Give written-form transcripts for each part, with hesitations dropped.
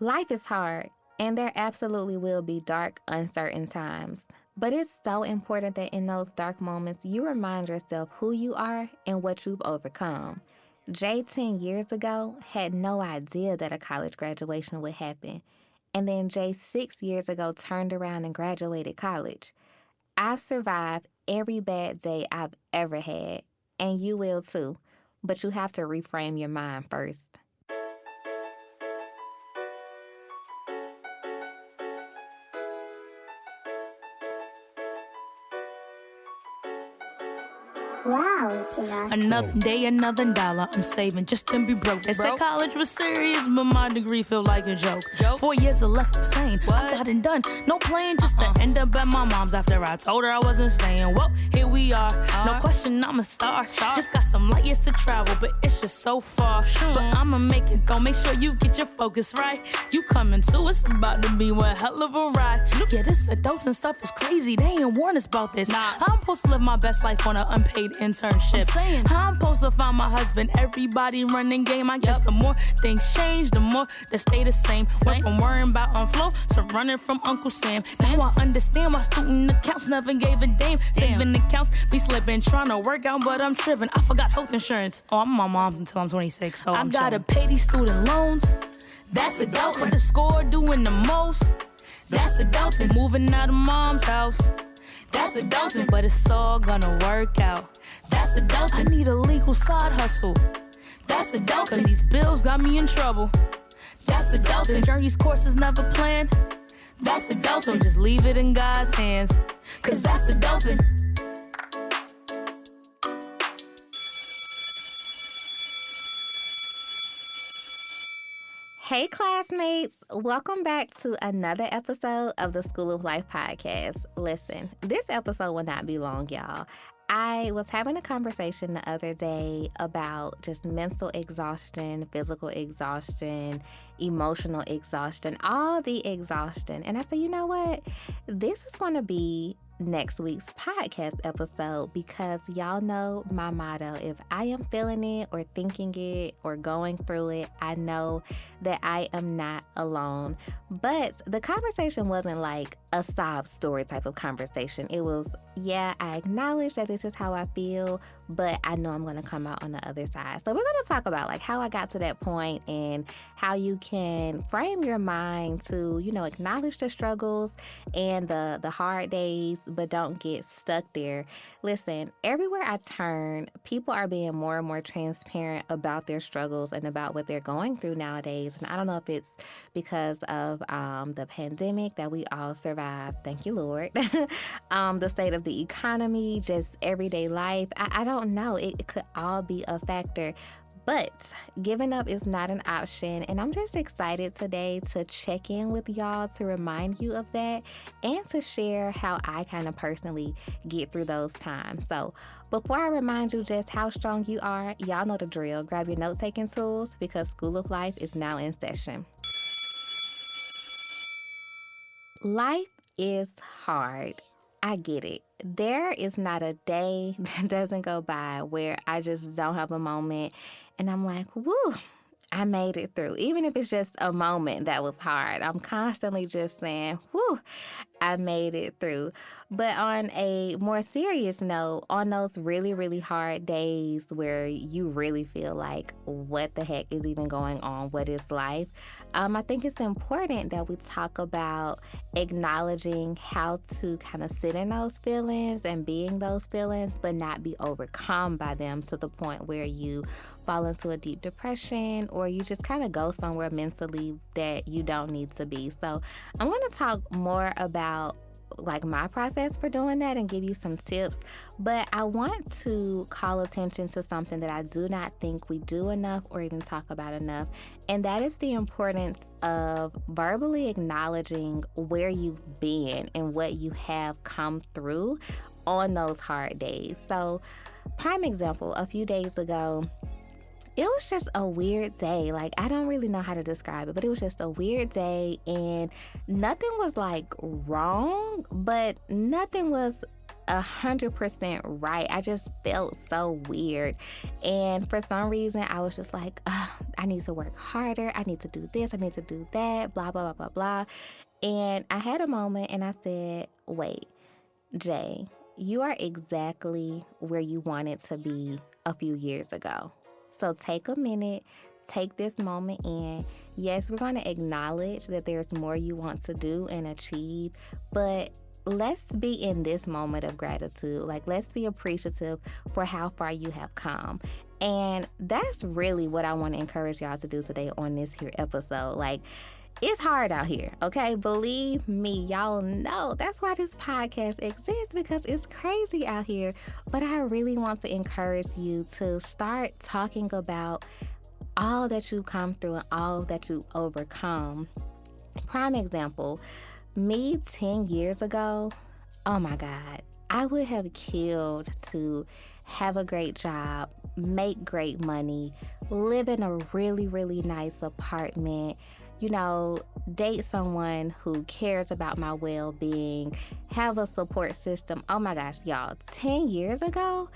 Life is hard, and there absolutely will be dark, uncertain times. But it's so important that in those dark moments, you remind yourself who you are and what you've overcome. Jay, 10 years ago, had no idea that a college graduation would happen. And then Jay, 6 years ago, turned around and graduated college. I've survived every bad day I've ever had, and you will too. But you have to reframe your mind first. Wow, listener. Another day, another dollar. I'm saving just to be broke. They said college was serious, but my degree feel like a joke. 4 years or less, I'm saying I got it done. No plan, just to end up at my mom's after I told her I wasn't staying. Well, here we are. No question, I'm a star. Just got some light years to travel, but it's just so far. But I'ma make it though. Make sure you get your focus right. You coming too? It's about to be one hell of a ride. Yeah, this adults and stuff is crazy. They ain't warn us about this. I'm supposed to live my best life on an unpaid internship. I'm supposed to find my husband. Everybody running game. I guess the more things change, the more they stay the same. Went from worrying about on flow to running from Uncle Sam. Now I understand why student accounts never gave a damn. Saving accounts be slipping, trying to work out, but I'm tripping. I forgot health insurance. Oh, I'm my mom's until I'm 26, so I gotta pay these student loans. That's adulting. With the score doing the most. That's adulting. Moving out of mom's house. That's adulting, but it's all gonna work out. That's adulting. I need a legal side hustle. That's adulting, cause these bills got me in trouble. That's adulting. Journey's course is never planned. That's adulting. So just leave it in God's hands, cause that's adulting. Hey classmates, welcome back to another episode of the School of Life podcast. Listen, this episode will not be long, y'all. I was having a conversation the other day about just mental exhaustion, physical exhaustion, emotional exhaustion, all the exhaustion. And I said, you know what? This is going to be next week's podcast episode because y'all know my motto. If I am feeling it or thinking it or going through it, I know that I am not alone. But the conversation wasn't like a sob story type of conversation. It was, yeah, I acknowledge that this is how I feel, but I know I'm going to come out on the other side. So we're going to talk about like how I got to that point and how you can frame your mind to, acknowledge the struggles and the hard days, but don't get stuck there. Listen, everywhere I turn, people are being more and more transparent about their struggles and about what they're going through nowadays. And I don't know if it's because of the pandemic that we all survived. Thank you, Lord. The state of the economy, just everyday life. I don't know. It could all be a factor. But giving up is not an option, and I'm just excited today to check in with y'all to remind you of that and to share how I kind of personally get through those times. So before I remind you just how strong you are, y'all know the drill. Grab your note-taking tools because School of Life is now in session. Life is hard. I get it. There is not a day that doesn't go by where I just don't have a moment and I'm like, woo, I made it through. Even if it's just a moment that was hard, I'm constantly just saying, whew, I made it through. But on a more serious note, on those really, really hard days where you really feel like, what the heck is even going on? What is life? I think it's important that we talk about acknowledging how to kind of sit in those feelings and being those feelings, but not be overcome by them to the point where you fall into a deep depression or you just kind of go somewhere mentally that you don't need to be. So I'm going to talk more about like my process for doing that and give you some tips, but I want to call attention to something that I do not think we do enough or even talk about enough, and that is the importance of verbally acknowledging where you've been and what you have come through on those hard days. So prime example, a few days ago, it was just a weird day. Like, I don't really know how to describe it, but it was just a weird day and nothing was like wrong, but nothing was 100% right. I just felt so weird. And for some reason, I was just like, I need to work harder. I need to do this. I need to do that, blah, blah, blah, blah, blah. And I had a moment and I said, wait, Jay, you are exactly where you wanted to be a few years ago. So take a minute, take this moment in. Yes, we're going to acknowledge that there's more you want to do and achieve, but let's be in this moment of gratitude. Like, let's be appreciative for how far you have come. And that's really what I want to encourage y'all to do today on this here episode. Like, it's hard out here, okay? Believe me, y'all know that's why this podcast exists, because it's crazy out here. But I really want to encourage you to start talking about all that you've come through and all that you've overcome. Prime example, me 10 years ago, oh my God, I would have killed to have a great job, make great money, live in a really, really nice apartment, date someone who cares about my well-being, have a support system. Oh my gosh, y'all, 10 years ago,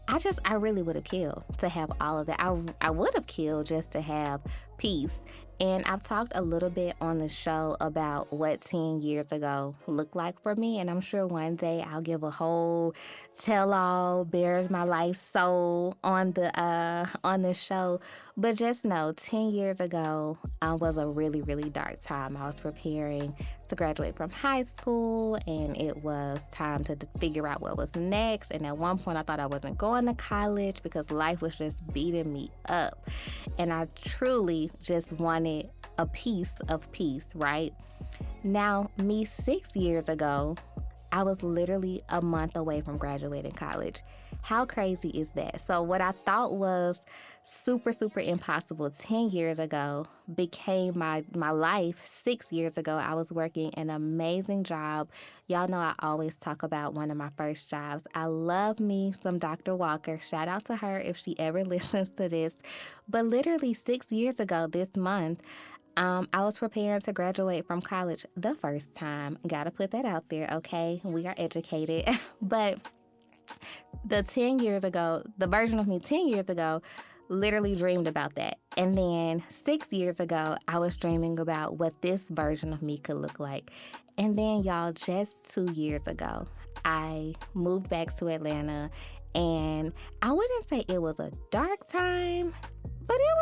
I really would have killed to have all of that. I would have killed just to have peace. And I've talked a little bit on the show about what 10 years ago looked like for me. And I'm sure one day I'll give a whole tell-all, bears my life soul on the show. But just know, 10 years ago was a really, really dark time. I was preparing to graduate from high school, and it was time to figure out what was next. And at one point, I thought I wasn't going to college because life was just beating me up. And I truly just wanted a piece of peace, right? Now, me 6 years ago, I was literally a month away from graduating college. How crazy is that? So what I thought was super, super impossible 10 years ago became my life 6 years ago. I was working an amazing job. Y'all know I always talk about one of my first jobs. I love me some Dr. Walker. Shout out to her if she ever listens to this. But literally 6 years ago this month, I was preparing to graduate from college the first time. Gotta put that out there, okay? We are educated. But the version of me 10 years ago, literally dreamed about that. And then 6 years ago, I was dreaming about what this version of me could look like. And then, y'all, just 2 years ago, I moved back to Atlanta. And I wouldn't say it was a dark time, but it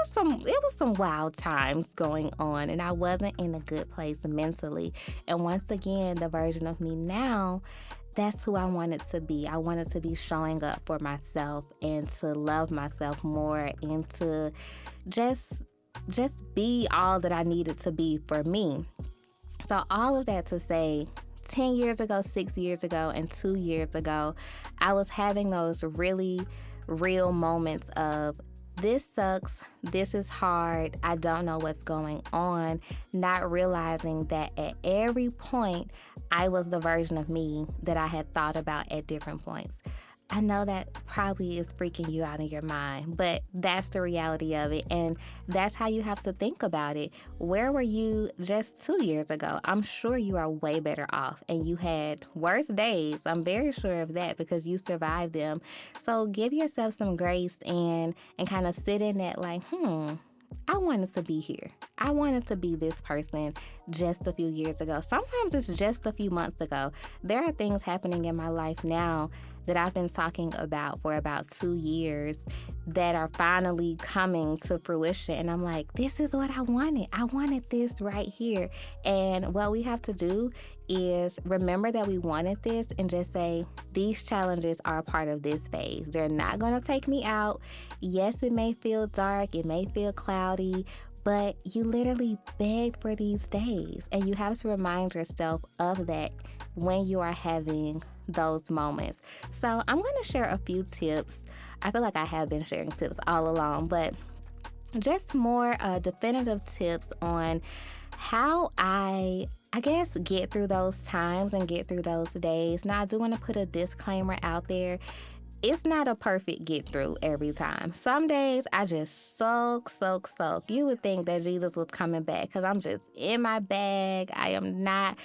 was some wild times going on, and I wasn't in a good place mentally. And once again, the version of me now, that's who I wanted to be. I wanted to be showing up for myself and to love myself more and to just be all that I needed to be for me. So all of that to say, 10 years ago, 6 years ago, and 2 years ago, I was having those really real moments of, this sucks, this is hard, I don't know what's going on, not realizing that at every point, I was the version of me that I had thought about at different points. I know that probably is freaking you out in your mind, but that's the reality of it, and that's how you have to think about it. Where were you just 2 years ago? I'm sure you are way better off, and you had worse days. I'm very sure of that because you survived them. So give yourself some grace and kind of sit in that like, I wanted to be here. I wanted to be this person just a few years ago. Sometimes it's just a few months ago. There are things happening in my life now that I've been talking about for about 2 years that are finally coming to fruition. And I'm like, this is what I wanted. I wanted this right here. And what we have to do is remember that we wanted this and just say, these challenges are a part of this phase. They're not going to take me out. Yes, it may feel dark. It may feel cloudy. But you literally begged for these days. And you have to remind yourself of that when you are having those moments. So I'm going to share a few tips. I feel like I have been sharing tips all along, but just more definitive tips on how I guess get through those times and get through those days. Now, I do want to put a disclaimer out there. It's not a perfect get through every time. Some days I just soak. You would think that Jesus was coming back because I'm just in my bag. I am not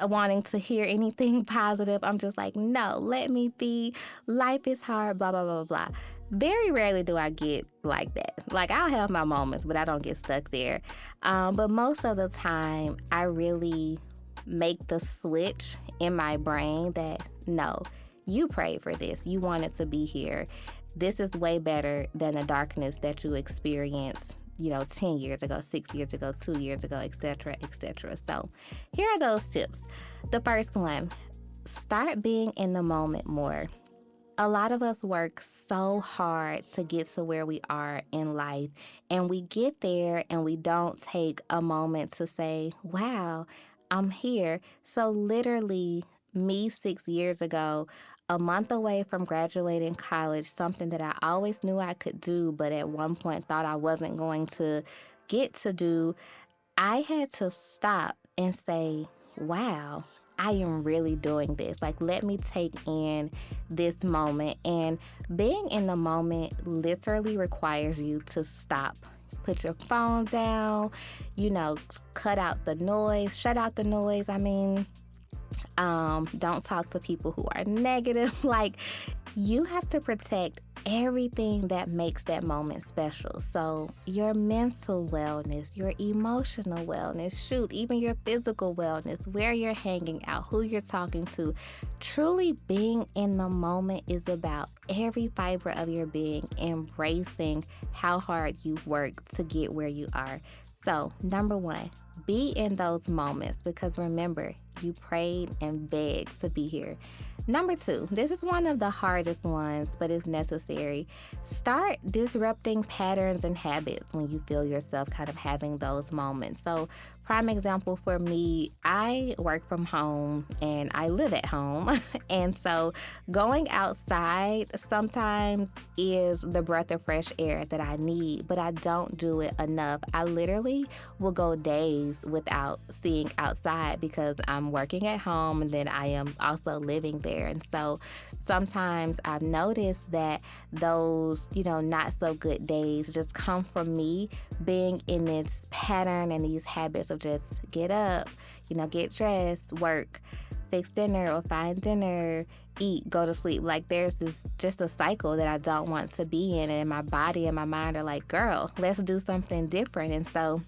wanting to hear anything positive. I'm just like, no, let me be. Life is hard, blah, blah, blah, blah. Very rarely do I get like that. Like, I'll have my moments, but I don't get stuck there. But most of the time, I really make the switch in my brain that, no, you prayed for this. You wanted to be here. This is way better than the darkness that you experienced, 10 years ago, 6 years ago, 2 years ago, etc., etc. So here are those tips. The first one, start being in the moment more. A lot of us work so hard to get to where we are in life, and we get there and we don't take a moment to say, wow, I'm here. So literally, me 6 years ago, a month away from graduating college, something that I always knew I could do, but at one point thought I wasn't going to get to do, I had to stop and say, wow, I am really doing this. Like, let me take in this moment. And being in the moment literally requires you to stop. Put your phone down, cut out the noise, shut out the noise. Don't talk to people who are negative. Like, you have to protect everything that makes that moment special. So your mental wellness, your emotional wellness, even your physical wellness, where you're hanging out, who you're talking to. Truly being in the moment is about every fiber of your being embracing how hard you work to get where you are. So, number one, be in those moments, because remember, you prayed and begged to be here. Number two, this is one of the hardest ones, but it's necessary. Start disrupting patterns and habits when you feel yourself kind of having those moments. So, prime example for me, I work from home and I live at home. And so going outside sometimes is the breath of fresh air that I need, but I don't do it enough. I literally will go days without seeing outside because I'm working at home and then I am also living there. And so sometimes I've noticed that those, not so good days just come from me being in this pattern and these habits of just get up, get dressed, work, fix dinner or find dinner, eat, go to sleep. Like, there's this just a cycle that I don't want to be in. And my body and my mind are like, girl, let's do something different. And so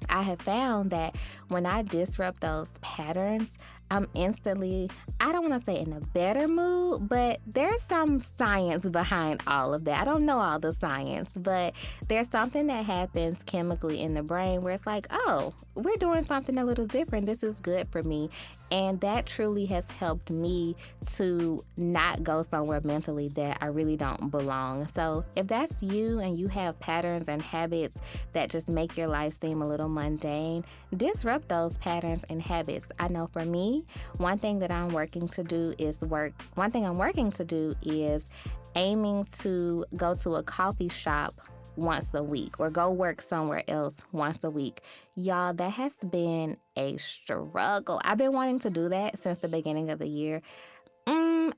I have found that when I disrupt those patterns, I'm instantly, I don't want to say in a better mood, but there's some science behind all of that. I don't know all the science, but there's something that happens chemically in the brain where it's like, oh, we're doing something a little different. This is good for me. And that truly has helped me to not go somewhere mentally that I really don't belong. So if that's you and you have patterns and habits that just make your life seem a little mundane, disrupt those patterns and habits. I know for me, one thing I'm working to do is aiming to go to a coffee shop once a week or go work somewhere else once a week. Y'all, that has been a struggle. I've been wanting to do that since the beginning of the year.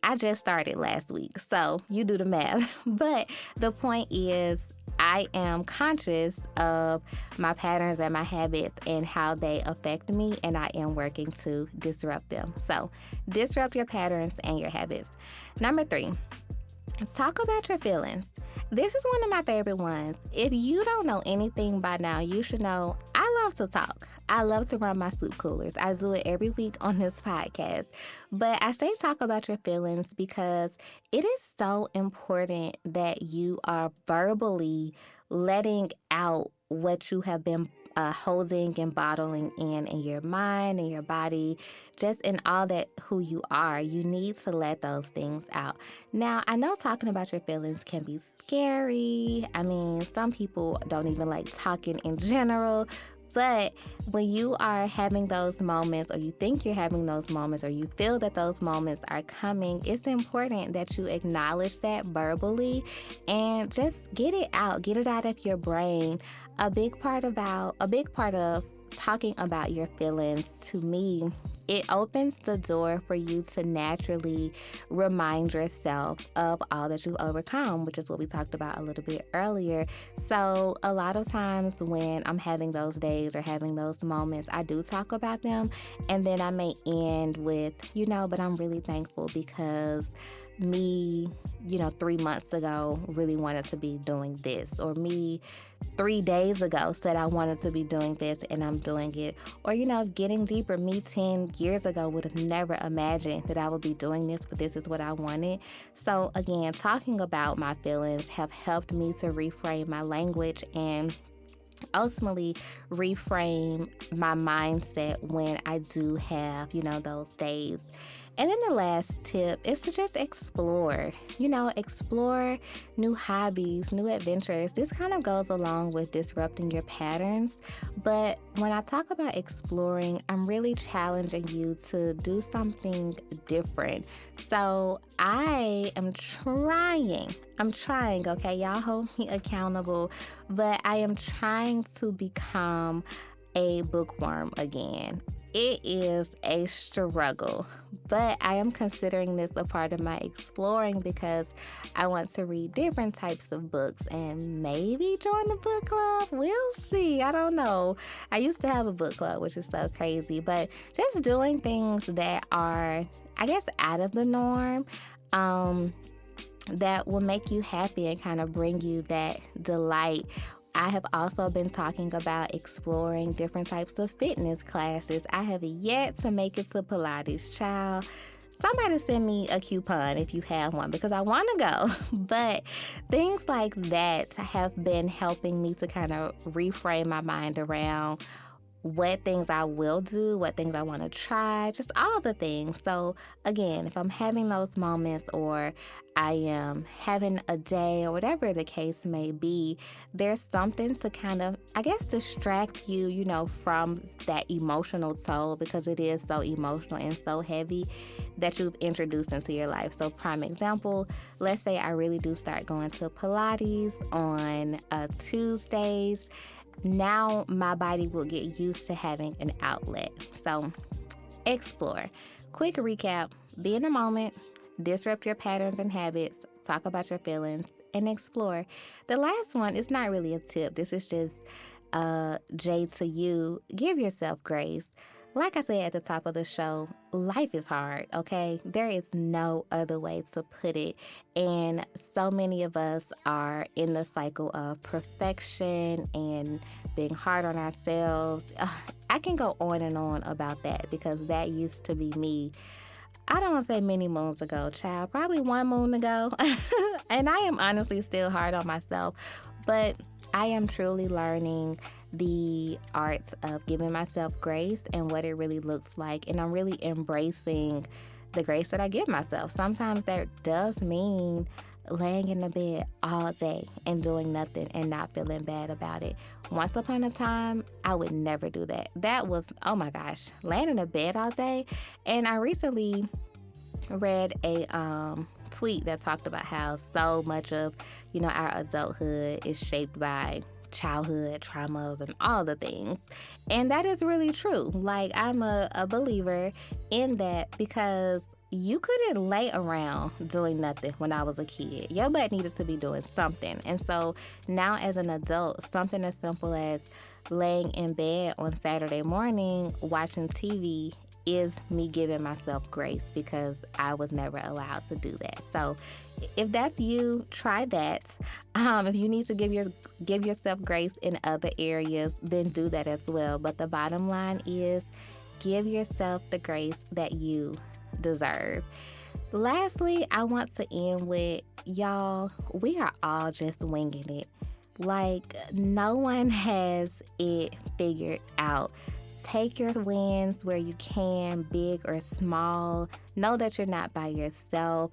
I just started last week, so you do the math. But the point is, I am conscious of my patterns and my habits and how they affect me, and I am working to disrupt them. So disrupt your patterns and your habits. Number 3, talk about your feelings. This is one of my favorite ones. If you don't know anything by now, you should know I love to talk. I love to run my soup coolers. I do it every week on this podcast. But I say talk about your feelings because it is so important that you are verbally letting out what you have been holding and bottling in your mind and your body, just in all that who you are. You need to let those things out. Now, I know talking about your feelings can be scary. Some people don't even like talking in general. But when you are having those moments, or you think you're having those moments, or you feel that those moments are coming, it's important that you acknowledge that verbally and just get it out of your brain. A big part of talking about your feelings, to me, it opens the door for you to naturally remind yourself of all that you've overcome, which is what we talked about a little bit earlier. So a lot of times when I'm having those days or having those moments, I do talk about them, and then I may end with, but I'm really thankful because me, 3 months ago really wanted to be doing this, or me 3 days ago said I wanted to be doing this and I'm doing it. Or, getting deeper, me 10 years ago would have never imagined that I would be doing this, but this is what I wanted. So again, talking about my feelings have helped me to reframe my language and ultimately reframe my mindset when I do have, those days. And then the last tip is to just explore, explore new hobbies, new adventures. This kind of goes along with disrupting your patterns. But when I talk about exploring, I'm really challenging you to do something different. So I am trying, okay? Y'all hold me accountable, but I am trying to become a bookworm again. It is a struggle, but I am considering this a part of my exploring because I want to read different types of books and maybe join the book club. We'll see. I don't know. I used to have a book club, which is so crazy, but just doing things that are, I guess, out of the norm, that will make you happy and kind of bring you that delight. I have also been talking about exploring different types of fitness classes. I have yet to make it to Pilates, child. Somebody send me a coupon if you have one because I want to go. But things like that have been helping me to kind of reframe my mind around what things I will do, what things I want to try, just all the things. So again, if I'm having those moments or I am having a day or whatever the case may be, there's something to kind of, I guess, distract you, from that emotional toll because it is so emotional and so heavy that you've introduced into your life. So prime example, let's say I really do start going to Pilates on Tuesdays. Now my body will get used to having an outlet. So explore. Quick recap, be in the moment, disrupt your patterns and habits, talk about your feelings, and explore. The last one is not really a tip. This is just Jaye to you. Give yourself grace. Like I said at the top of the show, life is hard, okay? There is no other way to put it. And so many of us are in the cycle of perfection and being hard on ourselves. I can go on and on about that because that used to be me. I don't want to say many moons ago, child, probably 1 moon ago. And I am honestly still hard on myself, but I am truly learning the arts of giving myself grace and what it really looks like. And I'm really embracing the grace that I give myself. Sometimes that does mean laying in the bed all day and doing nothing and not feeling bad about it. Once upon a time, I would never do that. That was, oh my gosh, laying in the bed all day. And I recently read a tweet that talked about how so much of, our adulthood is shaped by childhood traumas and all the things. And that is really true. Like, I'm a believer in that because you couldn't lay around doing nothing when I was a kid. Your butt needed to be doing something. And so now as an adult, something as simple as laying in bed on Saturday morning watching TV is me giving myself grace because I was never allowed to do that. So if that's you, try that. If you need to give yourself grace in other areas, then do that as well. But the bottom line is give yourself the grace that you deserve. Lastly, I want to end with, y'all, we are all just winging it. Like, no one has it figured out. Take your wins where you can, big or small. Know that you're not by yourself.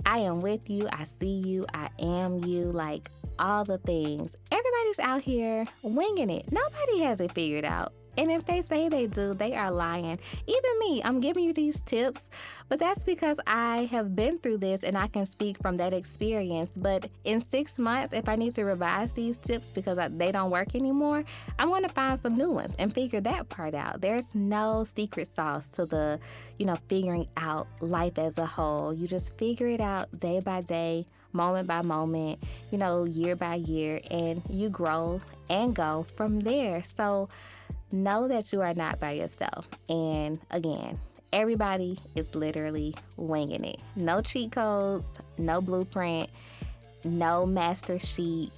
I am with you. I see you. I am you. Like, all the things. Everybody's out here winging it. Nobody has it figured out. And if they say they do, they are lying. Even me, I'm giving you these tips, but that's because I have been through this and I can speak from that experience. But in 6 months, if I need to revise these tips because they don't work anymore, I'm going to find some new ones and figure that part out. There's no secret sauce to the, figuring out life as a whole. You just figure it out day by day, moment by moment, year by year, and you grow and go from there. So know that you are not by yourself. And again, everybody is literally winging it. No cheat codes, no blueprint, no master sheet.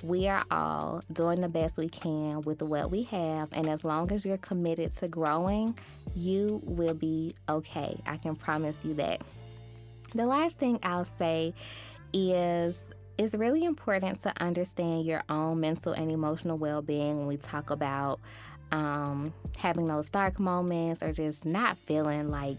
We are all doing the best we can with what we have. And as long as you're committed to growing, you will be okay. I can promise you that. The last thing I'll say is it's really important to understand your own mental and emotional well-being when we talk about having those dark moments or just not feeling like,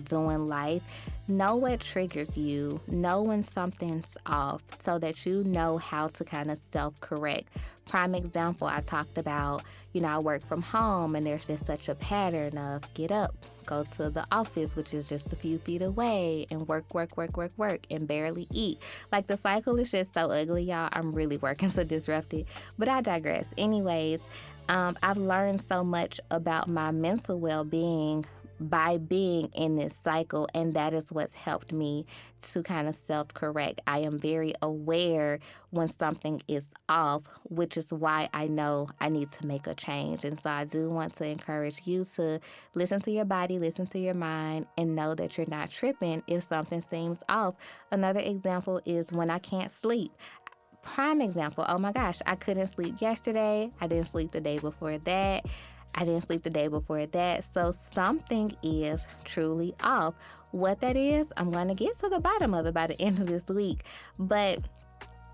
doing life. Know what triggers you. Know when something's off so that you know how to kind of self-correct. Prime example, I talked about, I work from home and there's just such a pattern of get up, go to the office, which is just a few feet away, and work, and barely eat. Like the cycle is just so ugly, y'all. I'm really working to disrupt it, but I digress. Anyways, I've learned so much about my mental well-being by being in this cycle, and that is what's helped me to kind of self-correct. I am very aware when something is off, which is why I know I need to make a change. And so I do want to encourage you to listen to your body, listen to your mind, and know that you're not tripping if something seems off. Another example is when I can't sleep. Prime example, oh my gosh, I couldn't sleep yesterday. I didn't sleep the day before that. I didn't sleep the day before that. So something is truly off. What that is, I'm going to get to the bottom of it by the end of this week. But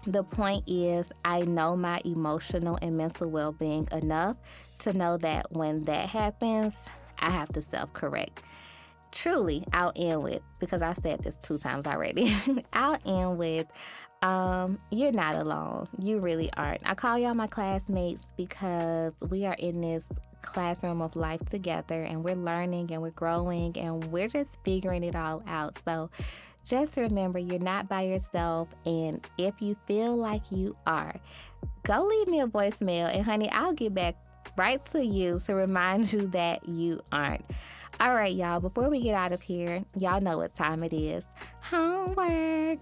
the point is, I know my emotional and mental well-being enough to know that when that happens, I have to self-correct. Truly, I'll end with, because I've said this 2 times already, I'll end with, you're not alone. You really aren't. I call y'all my classmates because we are in this classroom of life together, and we're learning and we're growing and we're just figuring it all out. So just remember, you're not by yourself, and if you feel like you are, go leave me a voicemail, and honey, I'll get back right to you to remind you that you aren't. All right, y'all, before we get out of here, y'all know what time it is. Homework.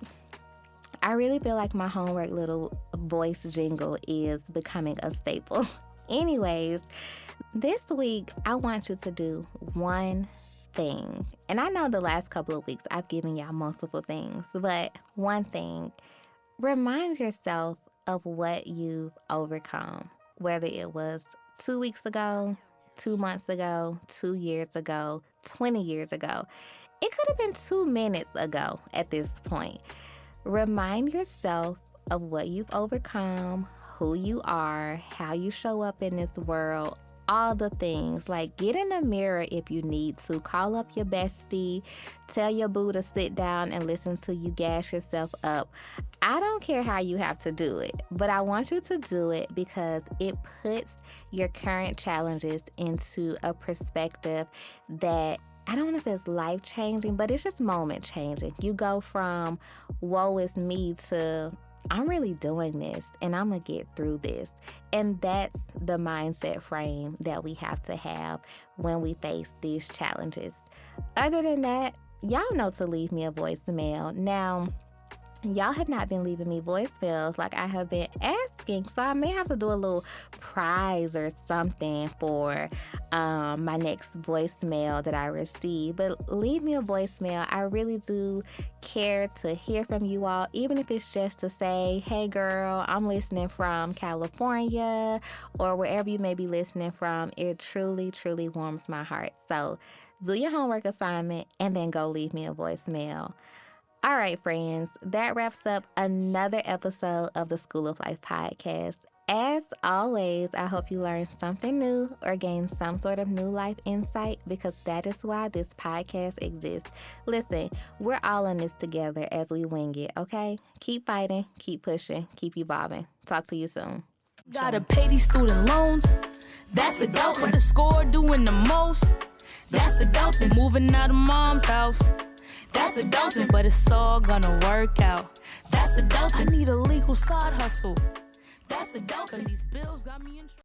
I really feel like my homework little voice jingle is becoming a staple. Anyways, this week, I want you to do one thing. And I know the last couple of weeks I've given y'all multiple things, but one thing. Remind yourself of what you've overcome, whether it was 2 weeks ago, 2 months ago, 2 years ago, 20 years ago. It could have been 2 minutes ago at this point. Remind yourself of what you've overcome, who you are, how you show up in this world, all the things. Like, get in the mirror if you need to. Call up your bestie. Tell your boo to sit down and listen to you gas yourself up. I don't care how you have to do it, but I want you to do it because it puts your current challenges into a perspective that I don't want to say it's life-changing, but it's just moment-changing. You go from, woe is me, to I'm really doing this and I'm going to get through this. And that's the mindset frame that we have to have when we face these challenges. Other than that, y'all know to leave me a voicemail. Now, y'all have not been leaving me voicemails like I have been asking, so I may have to do a little prize or something for my next voicemail that I receive. But leave me a voicemail. I really do care to hear from you all, even if it's just to say, hey girl, I'm listening from California, or wherever you may be listening from. It truly, truly warms my heart. So do your homework assignment and then go leave me a voicemail. All right, friends, that wraps up another episode of the School of Life podcast. As always, I hope you learned something new or gained some sort of new life insight, because that is why this podcast exists. Listen, we're all in this together as we wing it, okay? Keep fighting, keep pushing, keep evolving. Talk to you soon. Gotta pay these student loans. That That's adulting. But the score doing the most. That's adulting. Moving out of mom's house. That's adulting. But it's all gonna work out. That's adulting. I need a legal side hustle. That's adulting. 'Cause these bills got me in trouble.